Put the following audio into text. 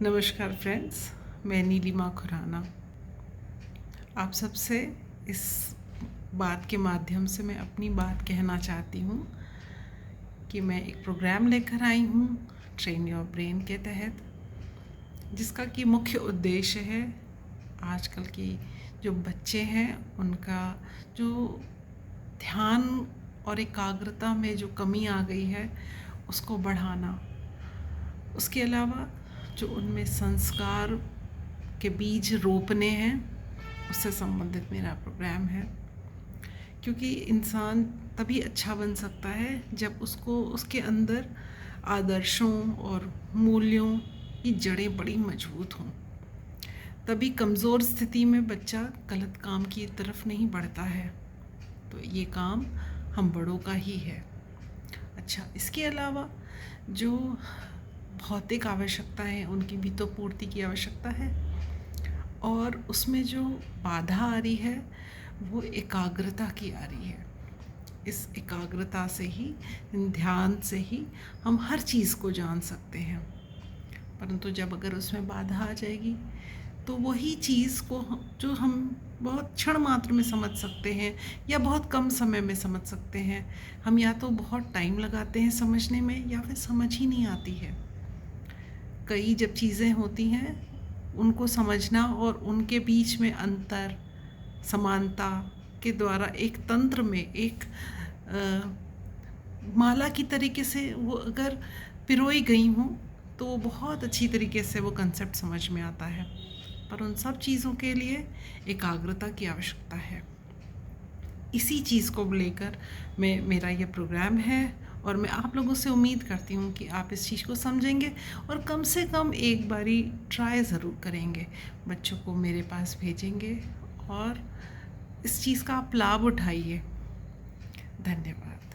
नमस्कार फ्रेंड्स, मैं नीलिमा खुराना आप सबसे इस बात के माध्यम से मैं अपनी बात कहना चाहती हूँ कि मैं एक प्रोग्राम लेकर आई हूँ ट्रेन योर ब्रेन के तहत, जिसका कि मुख्य उद्देश्य है आजकल की जो बच्चे हैं उनका जो ध्यान और एकाग्रता में जो कमी आ गई है उसको बढ़ाना। उसके अलावा जो उनमें संस्कार के बीज रोपने हैं उससे संबंधित मेरा प्रोग्राम है, क्योंकि इंसान तभी अच्छा बन सकता है जब उसको उसके अंदर आदर्शों और मूल्यों की जड़ें बड़ी मजबूत हों। तभी कमज़ोर स्थिति में बच्चा गलत काम की तरफ नहीं बढ़ता है। तो ये काम हम बड़ों का ही है। अच्छा, इसके अलावा जो भौतिक आवश्यकताएं हैं उनकी भी तो पूर्ति की आवश्यकता है, और उसमें जो बाधा आ रही है वो एकाग्रता की आ रही है। इस एकाग्रता से ही, ध्यान से ही हम हर चीज़ को जान सकते हैं, परंतु जब अगर उसमें बाधा आ जाएगी तो वही चीज़ को जो हम बहुत क्षण मात्र में समझ सकते हैं या बहुत कम समय में समझ सकते हैं, हम या तो बहुत टाइम लगाते हैं समझने में या फिर समझ ही नहीं आती है। कई जब चीज़ें होती हैं उनको समझना और उनके बीच में अंतर समानता के द्वारा एक तंत्र में एक माला की तरीके से वो अगर पिरोई गई हूँ तो वो बहुत अच्छी तरीके से वो कंसेप्ट समझ में आता है। पर उन सब चीज़ों के लिए एकाग्रता की आवश्यकता है। इसी चीज़ को लेकर मेरा ये प्रोग्राम है, और मैं आप लोगों से उम्मीद करती हूँ कि आप इस चीज़ को समझेंगे और कम से कम एक बारी ट्राई ज़रूर करेंगे, बच्चों को मेरे पास भेजेंगे और इस चीज़ का आप लाभ उठाइए। धन्यवाद।